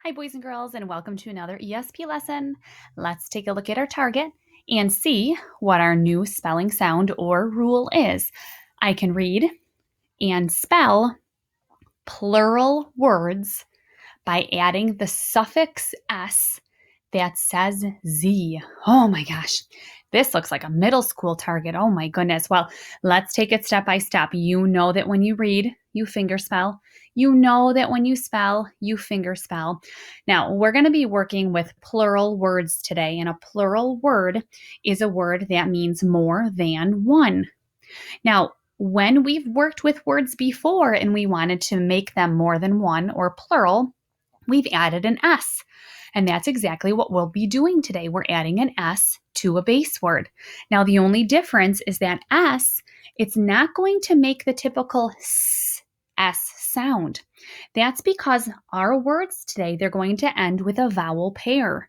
Hi, boys and girls, and welcome to another ESP lesson. Let's take a look at our target and see what our new spelling sound or rule is. I can read and spell plural words by adding the suffix S that says Z. Oh my gosh, this looks like a middle school target. Oh my goodness. Well, let's take it step by step. You know that when you read, you finger spell. You know that when you spell, you finger spell. Now, we're going to be working with plural words today, and a plural word is a word that means more than one. Now, when we've worked with words before and we wanted to make them more than one or plural, we've added an S. And that's exactly what we'll be doing today. We're adding an S to a base word. Now, the only difference is that S, it's not going to make the typical S sound. That's because our words today, they're going to end with a vowel pair.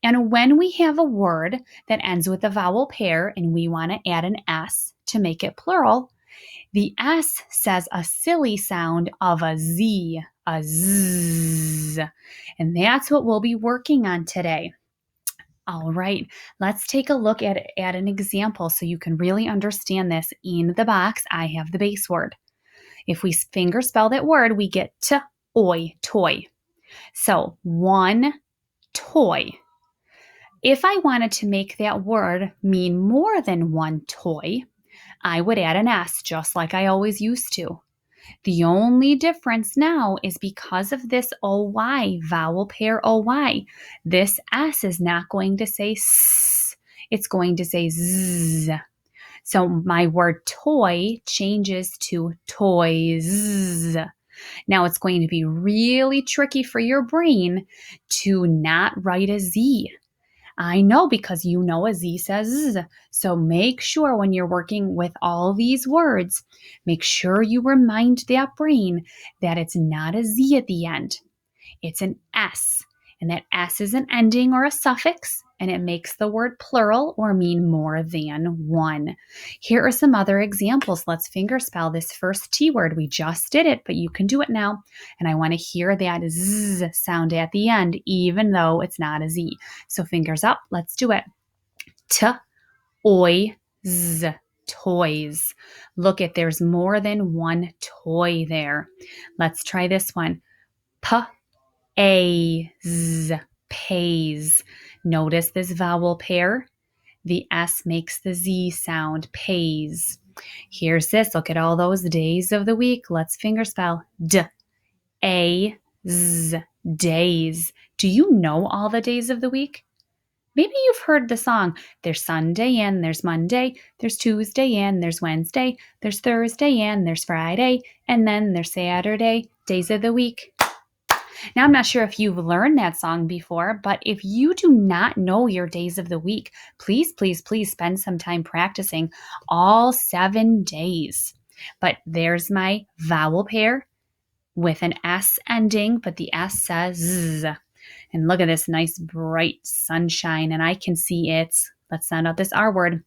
And when we have a word that ends with a vowel pair and we want to add an S to make it plural, the S says a silly sound of a Z, a Z. And that's what we'll be working on today. All right, let's take a look at an example so you can really understand this. In the box, I have the base word. If we finger spell that word, we get t-oy, toy. So one toy. If I wanted to make that word mean more than one toy, I would add an S just like I always used to. The only difference now is because of this OY, vowel pair OY, this S is not going to say S, it's going to say Z. So my word toy changes to toys. Now it's going to be really tricky for your brain to not write a Z. I know because you know a Z says Z. So make sure when you're working with all these words, make sure you remind that brain that it's not a Z at the end. It's an S. And that S is an ending or a suffix, and it makes the word plural or mean more than one. Here are some other examples. Let's finger spell this first T word. We just did it, but you can do it now. And I want to hear that Z sound at the end, even though it's not a Z. So fingers up. Let's do it. T-oy-z. Toys. Look at, there's more than one toy there. Let's try this one. P-a-z. Pays. Notice this vowel pair. The S makes the Z sound. Pays. Here's this. Look at all those days of the week. Let's finger spell. D-a-z. Days. Do you know all the days of the week? Maybe you've heard the song. There's Sunday and there's Monday, there's Tuesday and there's Wednesday, there's Thursday and there's Friday, and then there's Saturday, days of the week. Now, I'm not sure if you've learned that song before, but if you do not know your days of the week, please, please, please spend some time practicing all 7 days. But there's my vowel pair with an S ending, but the S says Z. And look at this nice bright sunshine, and I can see it. Let's sound out this R word.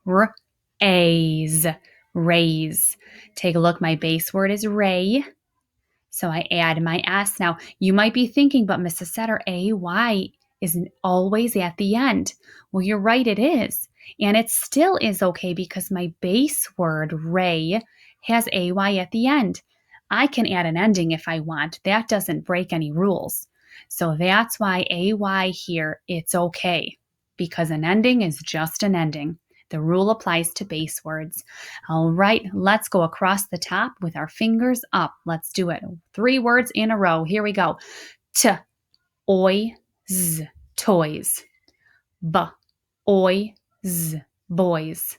Raise. Raise. Take a look. My base word is ray. So I add my S. Now, you might be thinking, but Mrs. Setter, A-Y isn't always at the end. Well, you're right, it is. And it still is okay because my base word, ray, has A-Y at the end. I can add an ending if I want. That doesn't break any rules. So that's why AY here, it's okay, because an ending is just an ending. The rule applies to base words. All right, let's go across the top with our fingers up. Let's do it. 3 words in a row. Here we go. T-oy-z, toys. B-oy-z, boys.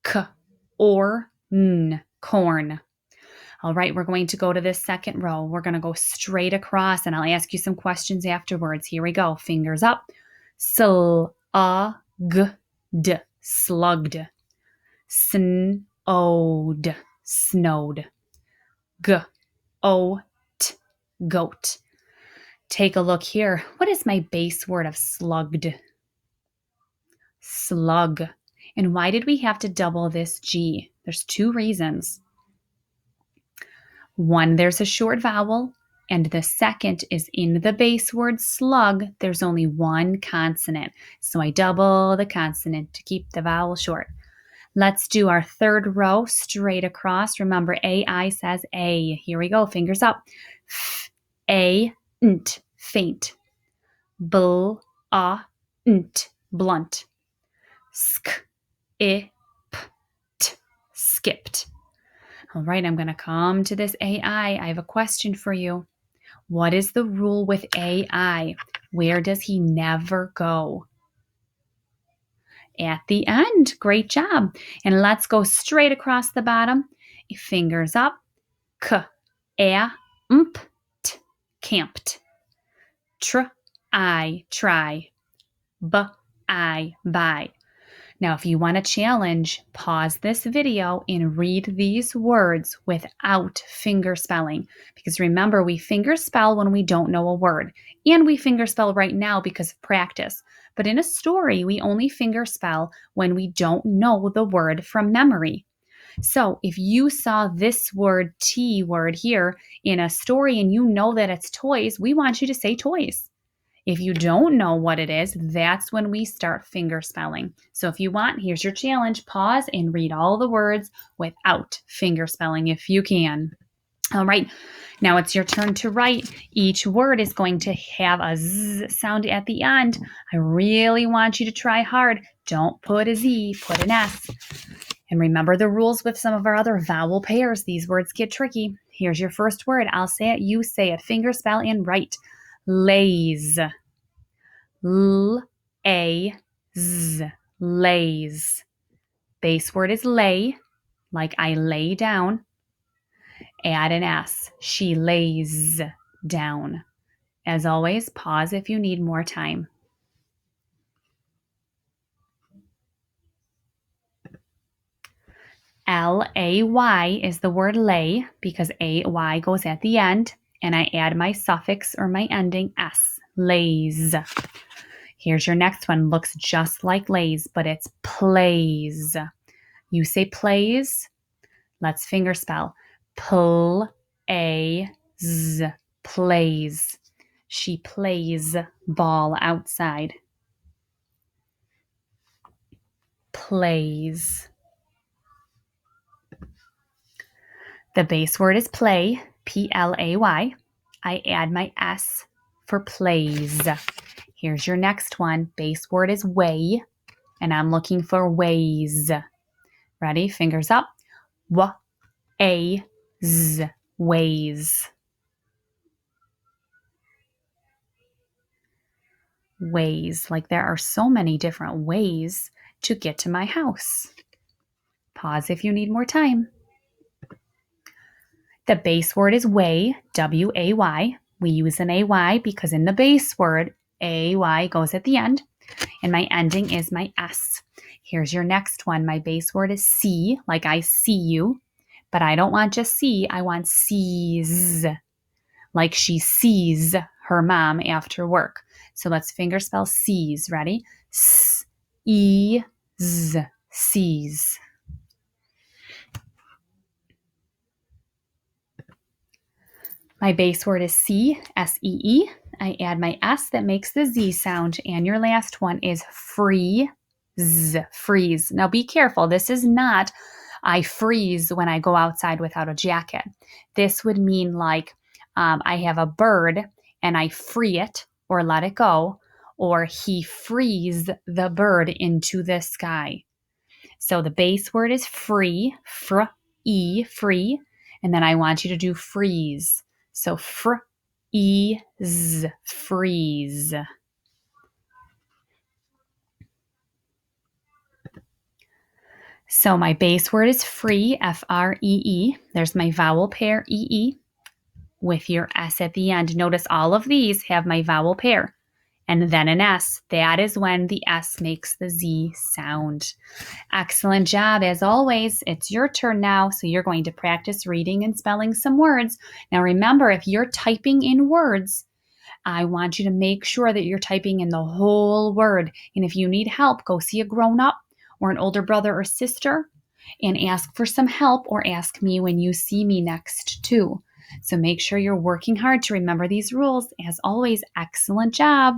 K-or-n, corn. All right, we're going to go to this second row. We're going to go straight across, and I'll ask you some questions afterwards. Here we go. Fingers up. Slugged, slugged. Snowed, snowed. Goat, goat. Take a look here. What is my base word of slugged? Slug. And why did we have to double this G? There's 2 reasons. One, there's a short vowel, and the second is in the base word slug. There's only one consonant, so I double the consonant to keep the vowel short. Let's do our third row straight across. Remember, AI says A. Here we go, fingers up. F, A, nt, faint. Bl, a, nt, blunt. Sk, I, p, t, skipped. All right, I'm going to come to this AI. I have a question for you. What is the rule with AI? Where does he never go? At the end. Great job. And let's go straight across the bottom. Fingers up. K, a, t, camped. Tr, I, try. B, I, buy. Now, if you want a challenge, pause this video and read these words without finger spelling. Because remember, we finger spell when we don't know a word. And we finger spell right now because of practice. But in a story, we only finger spell when we don't know the word from memory. So if you saw this word, T word here, in a story and you know that it's toys, we want you to say toys. If you don't know what it is, that's when we start finger spelling. So if you want, here's your challenge. Pause and read all the words without finger spelling if you can. All right, now it's your turn to write. Each word is going to have a Z sound at the end. I really want you to try hard. Don't put a Z, put an S. And remember the rules with some of our other vowel pairs. These words get tricky. Here's your first word. I'll say it, you say it. Finger spell and write. Lays. L-A-Z. Lays. Base word is lay, like I lay down. Add an S. She lays down. As always, pause if you need more time. L-A-Y is the word lay because A-Y goes at the end, and I add my suffix or my ending S. Lays. Here's your next one. Looks just like lays, but it's plays. You say plays. Let's finger spell. P-A-Z. Plays. She plays ball outside. Plays. The base word is play, P-L-A-Y. I add my S for plays. Here's your next one. Base word is way, and I'm looking for ways. Ready? Fingers up. W-A-Z. Ways. Ways. Like there are so many different ways to get to my house. Pause if you need more time. The base word is way, W-A-Y. We use an A-Y because in the base word, A-Y goes at the end, and my ending is my S. Here's your next one. My base word is see, like I see you, but I don't want just see, I want sees, like she sees her mom after work. So let's finger spell sees. Ready? S-E-Z, sees. My base word is see, S-E-E. I add my S that makes the Z sound. And your last one is freeze, freeze. Now be careful. This is not I freeze when I go outside without a jacket. This would mean like I have a bird and I free it or let it go, or he frees the bird into the sky. So the base word is free, fr-e, free. And then I want you to do freeze. So fr-e-z, freeze. So my base word is free, F-R-E-E. There's my vowel pair, E-E, with your S at the end. Notice all of these have my vowel pair. And then an S. That is when the S makes the Z sound. Excellent job. As always, it's your turn now, so you're going to practice reading and spelling some words. Now remember, if you're typing in words, I want you to make sure that you're typing in the whole word. And if you need help, go see a grown-up or an older brother or sister and ask for some help, or ask me when you see me next too. So make sure you're working hard to remember these rules. As always, excellent job.